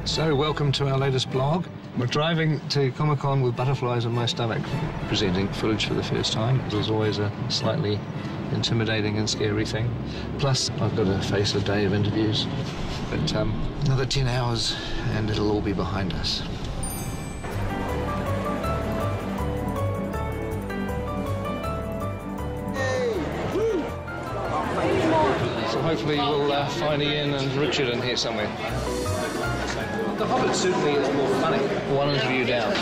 So, welcome to our latest blog. We're driving to Comic-Con with butterflies in my stomach, presenting footage for the first time. It was always a slightly intimidating and scary thing. Plus, I've got to face a day of interviews. But another 10 hours and it'll all be behind us. So hopefully we'll find Ian and Richard in here somewhere. The Hobbit certainly is more funny. One interview down.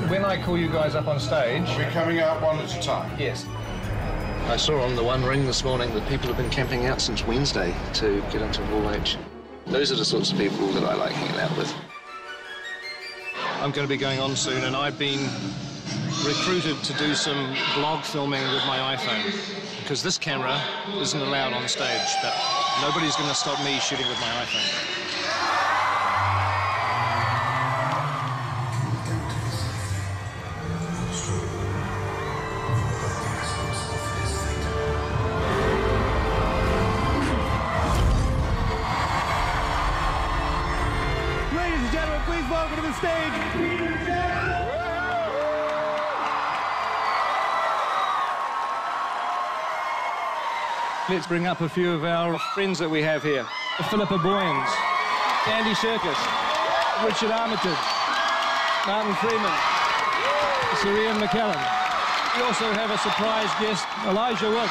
When I call you guys up on stage... We're coming out one at a time? Yes. I saw on the One Ring this morning that people have been camping out since Wednesday to get into Hall H. Those are the sorts of people that I like hanging out with. I'm going to be going on soon, and I've been recruited to do some vlog filming with my iPhone, because this camera isn't allowed on stage, but nobody's going to stop me shooting with my iPhone. Ladies and gentlemen, please welcome to the stage, Let's bring up a few of our friends that we have here. Philippa Boyens, Andy Serkis, Richard Armitage, Martin Freeman, Sir Ian McKellen. We also have a surprise guest, Elijah Wood.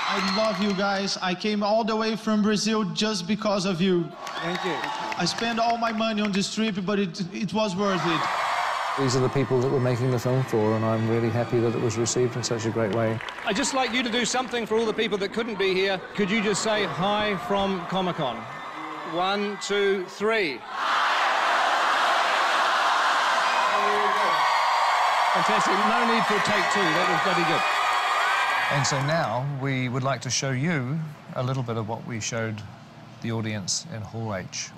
I love you guys. I came all the way from Brazil just because of you. Thank you. I spent all my money on this trip, but it was worth it. These are the people that we're making the film for, and I'm really happy that it was received in such a great way. I'd just like you to do something for all the people that couldn't be here. Could you just say hi from Comic-Con? 1, 2, 3. Fantastic. No need for a take two. That was bloody good. And so now we would like to show you a little bit of what we showed the audience in Hall H.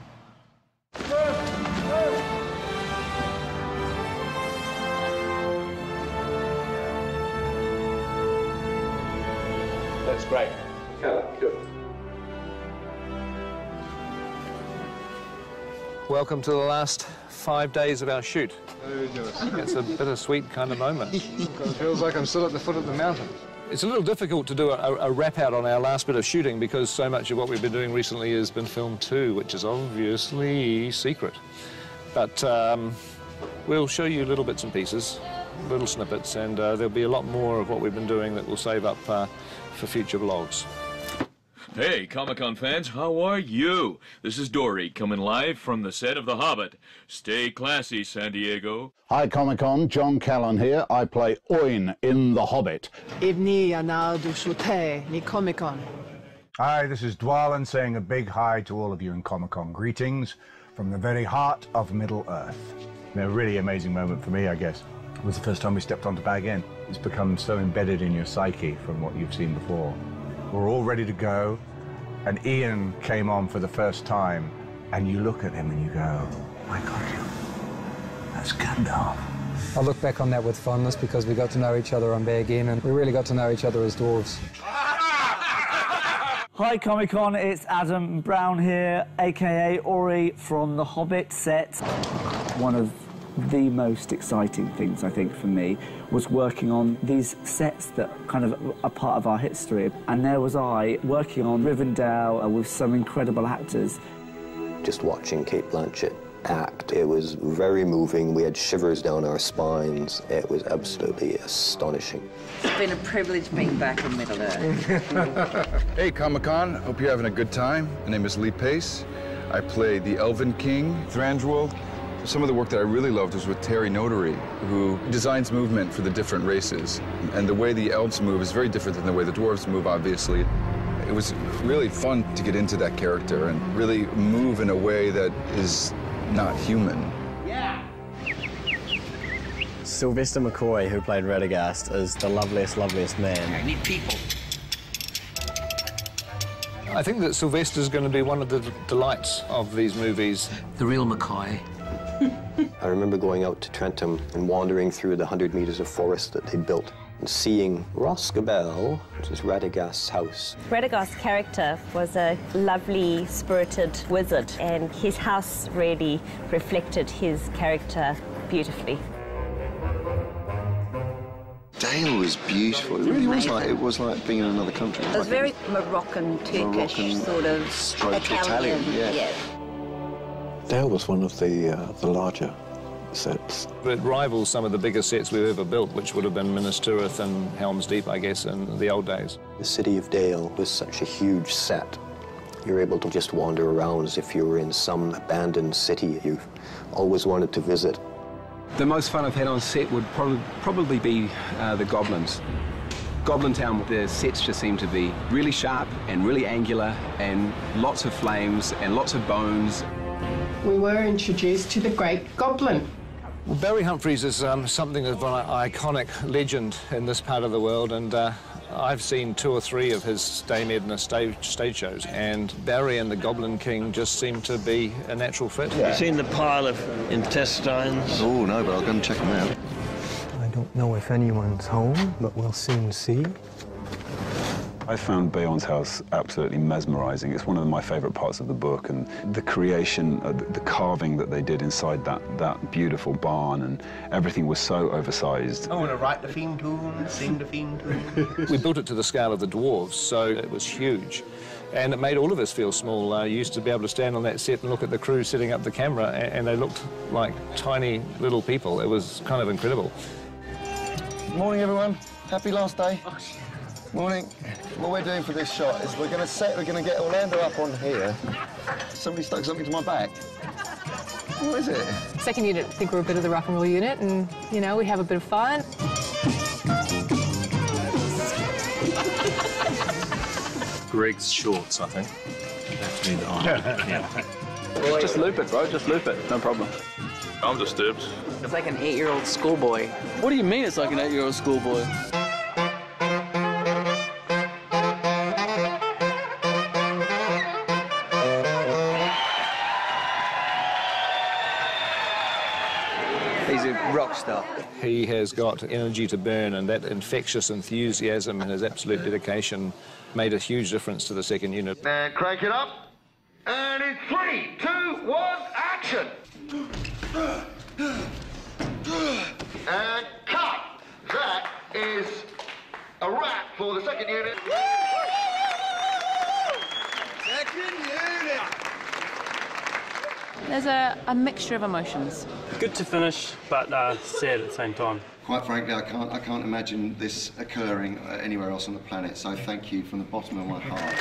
That's great. Good. Welcome to the last 5 days of our shoot. It's a bittersweet kind of moment. It feels like I'm still at the foot of the mountain. It's a little difficult to do a wrap-out on our last bit of shooting because so much of what we've been doing recently has been filmed too, which is obviously secret. But we'll show you little bits and pieces, little snippets, and there'll be a lot more of what we've been doing that we'll save up for future vlogs. Hey, Comic-Con fans, how are you? This is Dory, coming live from the set of The Hobbit. Stay classy, San Diego. Hi, Comic-Con. John Callan here. I play Oin in The Hobbit. Hi, this is Dwalan saying a big hi to all of you in Comic-Con. Greetings from the very heart of Middle-earth. A really amazing moment for me, I guess. It was the first time we stepped onto Bag End. It's become so embedded in your psyche from what you've seen before. We're all ready to go, and Ian came on for the first time, and you look at him and you go, oh my God, that's Gandalf. I look back on that with fondness because we got to know each other on Bag End, and we really got to know each other as dwarves. Hi Comic-Con, it's Adam Brown here, aka Ori from the Hobbit set. One of the most exciting things, I think, for me was working on these sets that kind of are part of our history. And there was I working on Rivendell with some incredible actors. Just watching Cate Blanchett act, it was very moving. We had shivers down our spines. It was absolutely astonishing. It's been a privilege being back in Middle-earth. Hey, Comic-Con. Hope you're having a good time. My name is Lee Pace. I play the Elven King, Thranduil. Some of the work that I really loved was with Terry Notary, who designs movement for the different races. And the way the elves move is very different than the way the dwarves move, obviously. It was really fun to get into that character and really move in a way that is not human. Yeah. Sylvester McCoy, who played Radagast, is the loveliest man. I need people. I think that Sylvester's going to be one of the delights of these movies. The real McCoy. I remember going out to Trentham and wandering through the 100 meters of forest that they built. Seeing Roscabel, which is Radagast's house. Radagast's character was a lovely, spirited wizard, and his house really reflected his character beautifully. Dale was beautiful. It really was like, it was like being in another country. It was very Moroccan, Turkish, sort of Italian. Yeah. Dale was one of the larger sets. It rivals some of the biggest sets we've ever built, which would have been Minas Tirith and Helm's Deep, I guess, in the old days. The city of Dale was such a huge set. You're able to just wander around as if you were in some abandoned city you've always wanted to visit. The most fun I've had on set would probably be the Goblins. Goblin Town, the sets just seem to be really sharp and really angular and lots of flames and lots of bones. We were introduced to the Great Goblin. Well, Barry Humphries is something of an iconic legend in this part of the world, and I've seen 2 or 3 of his Dame Edna stage shows, and Barry and the Goblin King just seem to be a natural fit. Have you seen the pile of intestines? Oh, no, but I'll go and check them out. I don't know if anyone's home, but we'll soon see. I found Bayon's house absolutely mesmerizing. It's one of my favorite parts of the book, and the creation, the carving that they did inside that beautiful barn, and everything was so oversized. I want to write the theme tune, sing the theme tune. We built it to the scale of the dwarves, so it was huge. And it made all of us feel small. I used to be able to stand on that set and look at the crew setting up the camera, and they looked like tiny little people. It was kind of incredible. Morning, everyone. Happy last day. Morning. What we're doing for this shot is we're going to get Orlando up on here. Somebody stuck something to my back. What is it? Second unit, I think we're a bit of the rock and roll unit, and, you know, we have a bit of fun. Greg's shorts, I think. That's me, yeah. Just loop it, bro. Just loop it. No problem. I'm disturbed. It's like an 8-year-old schoolboy. What do you mean it's like an 8-year-old schoolboy? He's a rock star. He has got energy to burn, and that infectious enthusiasm and his absolute dedication made a huge difference to the second unit. And crank it up. And in 3, 2, 1, action! And cut! That is a wrap for the second unit. Second unit! There's a mixture of emotions. Good to finish, but sad at the same time. Quite frankly, I can't imagine this occurring anywhere else on the planet, so thank you from the bottom of my heart.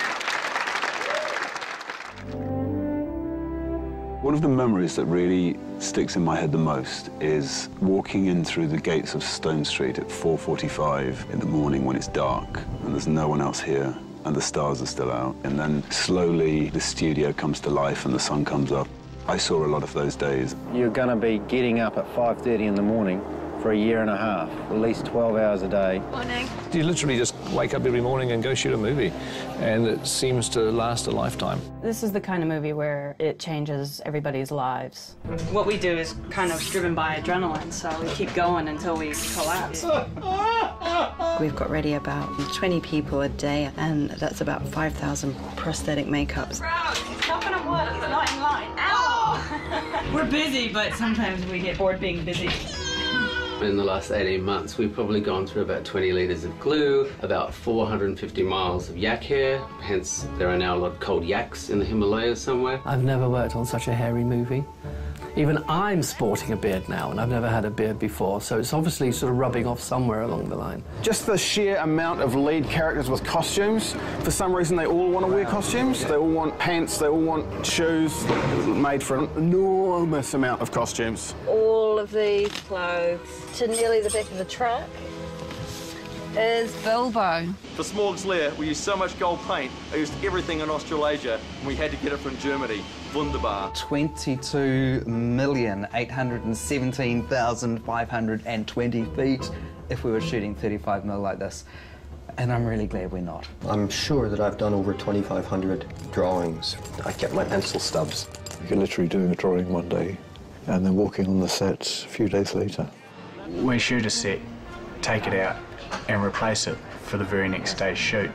One of the memories that really sticks in my head the most is walking in through the gates of Stone Street at 4:45 in the morning when it's dark and there's no one else here and the stars are still out, and then slowly the studio comes to life and the sun comes up. I saw a lot of those days. You're going to be getting up at 5:30 in the morning for a year and a half, at least 12 hours a day. Morning. You literally just wake up every morning and go shoot a movie, and it seems to last a lifetime. This is the kind of movie where it changes everybody's lives. What we do is kind of driven by adrenaline, so we keep going until we collapse. We've got ready about 20 people a day, and that's about 5,000 prosthetic makeups. It's not going to work, it's not in line. Ow! We're busy, but sometimes we get bored being busy. In the last 18 months, we've probably gone through about 20 litres of glue, about 450 miles of yak hair, hence there are now a lot of cold yaks in the Himalayas somewhere. I've never worked on such a hairy movie. Even I'm sporting a beard now, and I've never had a beard before, so it's obviously sort of rubbing off somewhere along the line. Just the sheer amount of lead characters with costumes. For some reason, they all want to wear costumes. They all want pants, they all want shoes. Made for an enormous amount of costumes. All of these clothes to nearly the back of the truck is Bilbo. For Smorg's Lair, we used so much gold paint, I used everything in Australasia, and we had to get it from Germany. Wunderbar. 22,817,520 feet if we were shooting 35mm like this. And I'm really glad we're not. I'm sure that I've done over 2,500 drawings. I kept my pencil stubs. You're literally doing a drawing one day and then walking on the set a few days later. We shoot a set take it out and replace it for the very next day's shoot.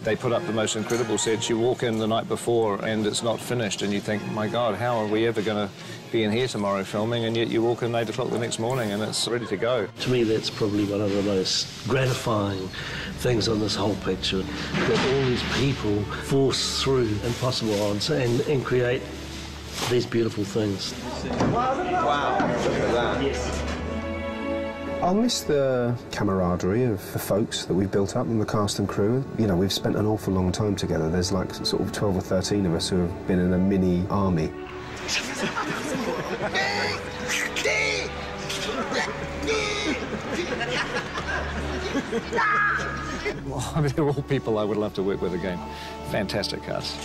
They put up the most incredible sets. You walk in the night before and it's not finished and you think, my God, how are we ever going to be in here tomorrow filming? And yet you walk in 8 o'clock the next morning and it's ready to go. To me, that's probably one of the most gratifying things on this whole picture, that all these people force through impossible odds and create these beautiful things. Wow, look at that. Yes. I'll miss the camaraderie of the folks that we've built up and the cast and crew. You know, we've spent an awful long time together. There's like sort of 12 or 13 of us who have been in a mini army. Well, I mean, they're all people I would love to work with again. Fantastic cast.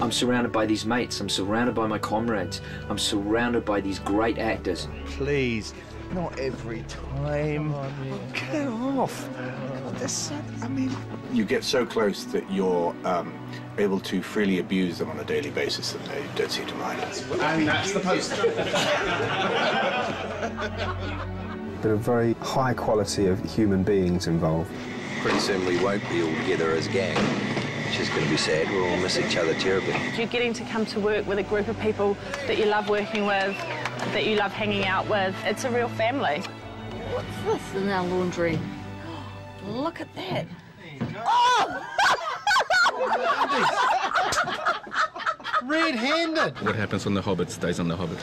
I'm surrounded by these mates. I'm surrounded by my comrades. I'm surrounded by these great actors. Please, not every time. Get off. I mean... You get so close that you're able to freely abuse them on a daily basis and they don't seem to mind. And that's the poster. Been a very high quality of human beings involved. Pretty soon we won't be all together as a gang, which is going to be sad. We'll all miss each other terribly. You're getting to come to work with a group of people that you love working with, that you love hanging out with. It's a real family. What's this in our laundry? Look at that. Oh! Red-handed. What happens on the Hobbit stays on the Hobbit.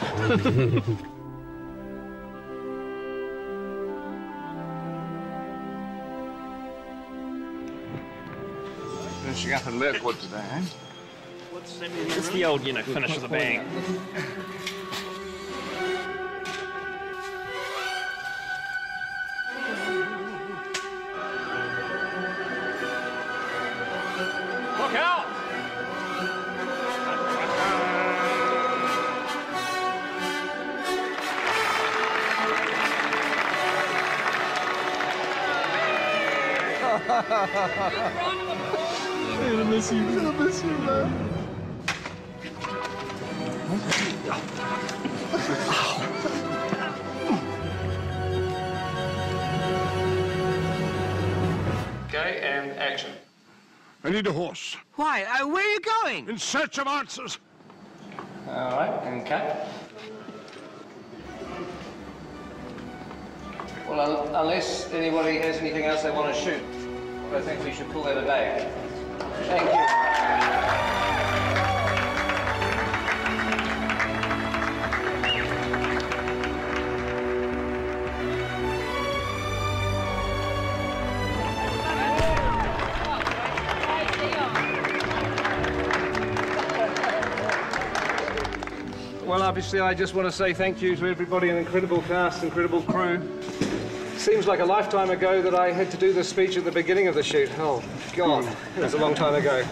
Finishing up in Mirkwood today, eh? It's the old, finish with a bang. Look out! I'm gonna miss you. I'm gonna miss you, man. Okay, and action. I need a horse. Why? Where are you going? In search of answers. All right, and cut. Well, unless anybody has anything else they want to shoot, I think we should call that a day. Thank you. Well, obviously, I just want to say thank you to everybody, an incredible cast, incredible crew. Seems like a lifetime ago that I had to do this speech at the beginning of the shoot. Oh, God, it was a long time ago.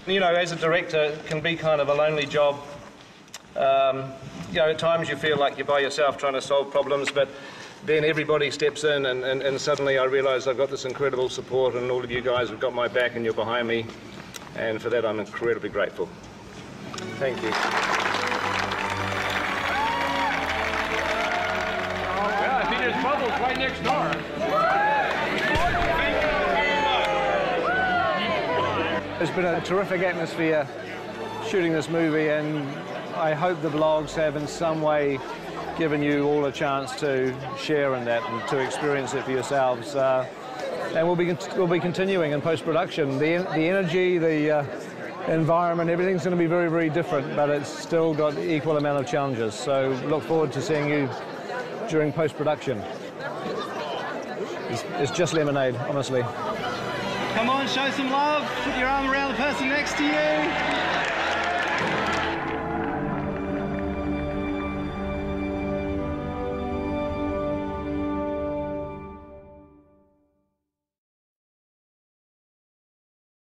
You know, as a director, it can be kind of a lonely job. You know, at times you feel like you're by yourself trying to solve problems, but then everybody steps in and suddenly I realise I've got this incredible support and all of you guys have got my back and you're behind me. And for that, I'm incredibly grateful. Thank you. There's bubbles right next door. It's been a terrific atmosphere shooting this movie, and I hope the vlogs have in some way given you all a chance to share in that and to experience it for yourselves. And we'll be continuing in post-production. The energy, the environment, everything's going to be very, very different, but it's still got equal amount of challenges. So look forward to seeing you during post-production. It's just lemonade, honestly. Come on, show some love. Put your arm around the person next to you.